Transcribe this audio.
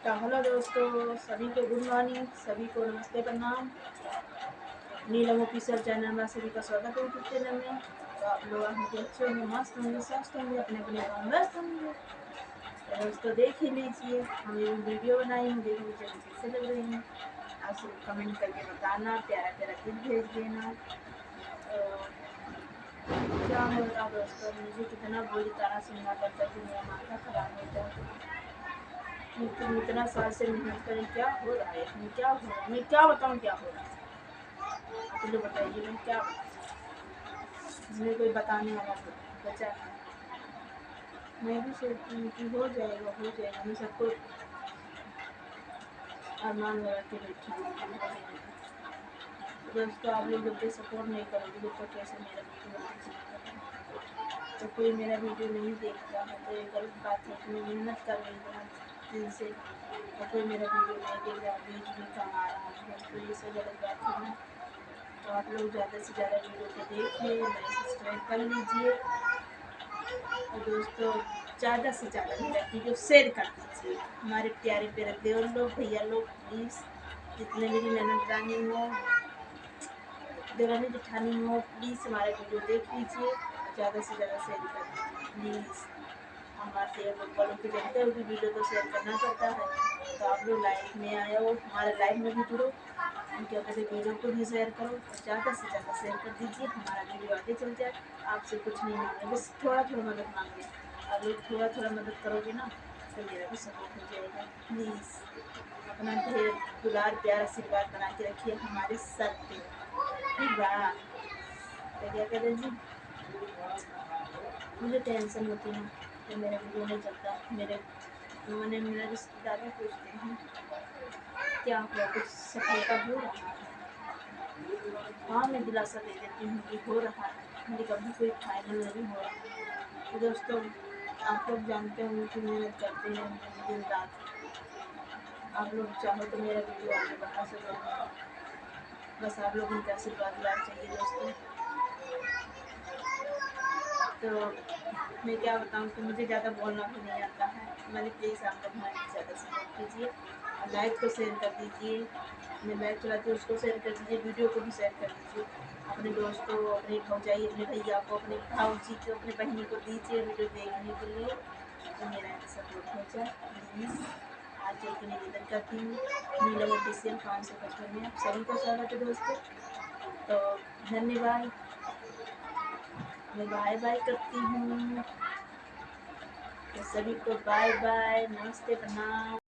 तो हेलो दोस्तों, सभी को गुड मॉर्निंग, सभी को नमस्ते, प्रणाम। नीलम ऑफिशियल चैनल में सभी का स्वागत है यूट्यूब चैनल में। तो आप लोग होंगे अच्छे होंगे, मस्त होंगे, स्वस्थ होंगे, अपने अपने काम व्यस्त होंगे। तो दोस्तों देख ही लीजिए, हम ये वीडियो बनाई हूँ, देखो मुझे कैसे लग रही है। आप सब कमेंट करके बताना, प्यारा प्यारा दिल भेज देना। तो क्या हो रहा दोस्तों, मुझे कितना बुरी तरह सुनना पड़ता है कि मेरा माथा खराब हो जाता है। तुम इतना साल से मेहनत करें, क्या हो रहा है इसमें, क्या हो रहा है, मैं क्या बताऊँ क्या हो रहा है। आप लोग बताइए, मैं क्या बताऊँ, इसमें कोई बताने वाला बचा है। मैं भी सोचती हूँ कि हो जाएगा हो जाएगा, मैं सबको अरमान लगा के बैठी हूँ कि हो जाएगा। तो दोस्तों आप लोग जब तक सपोर्ट नहीं करोगे तो कैसे मेरा वीडियो आगे चलेगा। तो कोई मेरा वीडियो नहीं देखता है तो ये गलत बात है कि मैं मेहनत कर रही हूँ दिल से, और कोई मेरा वीडियो नहीं देख रहा, व्यूज भी कम आ रहा है। दोस्तों ये सब गलत बात है ना। तो आप लोग ज़्यादा से ज़्यादा वीडियो को देखिए, लाइक सब्सक्राइब कर लीजिए, और दोस्तों ज़्यादा से ज़्यादा मेरा वीडियो शेयर कर दीजिए। हमारे प्यारे प्यारे देवर लोग, भैया लोग, प्लीज़ जितने मेरी ननद रानी हो, देवरानी जेठानी हो, प्लीज़ हमारा वीडियो देख लीजिए और ज़्यादा से ज़्यादा शेयर कर दीजिए प्लीज़। हमारे लोग वालों को जानते हो कि वीडियो तो शेयर करना पड़ता है। तो आप लोग लाइव में आए हो, हमारे लाइव में भी जुड़ो, हम क्या कहते हैं वीडियो को भी शेयर करो, ज़्यादा से ज़्यादा शेयर कर दीजिए, हमारा वीडियो आगे चल जाए। आपसे कुछ नहीं मांगे, बस थोड़ा थोड़ा मदद मांगे। आप लोग थोड़ा थोड़ा मदद करोगे ना तो मेरा भी सपोर्ट हो जाएगा। प्लीज़ अपना ढेर दुलार प्यार आशीर्वाद बना के रखिए हमारे सर पे। ठीक बा, तो क्या कहते जी, मुझे टेंशन होती है कि मेरा वीडियो नहीं चलता। मैंने मेरा रिश्तेदार भी पूछते हैं क्या हुआ, कुछ सफलता हो रहा है। हाँ मैं दिलासा दे देती हूँ कि हो रहा है, लेकिन अभी कोई फाइनल नहीं हो रहा है। तो दोस्तों आप लोग जानते होंगे कि मेहनत करते हैं दिन रात। आप लोग चाहो तो मेरा वीडियो आगे बढ़ा सकते हैं, बस आप लोगों का आशीर्वाद लाभ चाहिए दोस्तों। तो मैं क्या बताऊँ कि मुझे ज़्यादा बोलना भी नहीं आता है। मैंने प्लीज़ आप लोग हमारी ज़्यादा सपोर्ट कीजिए और लाइक को शेयर कर दीजिए। मैं लाइक चलाती हूँ उसको शेयर कर दीजिए, वीडियो को भी शेयर कर दीजिए। अपने दोस्तों, अपने भौजाई, अपने भैया को, अपने भाऊजी को, अपने बहनी को दीजिए वीडियो देखने के लिए, तो मेरा सपोर्ट हो जाए प्लीज़। आज चल के निवेदन करती हूँ। नीलम ऑफिशियल 555 में आप सभी का स्वागत है दोस्तों। तो धन्यवाद, मैं बाय बाय करती हूँ। तो सभी को बाय बाय, नमस्ते, प्रणाम।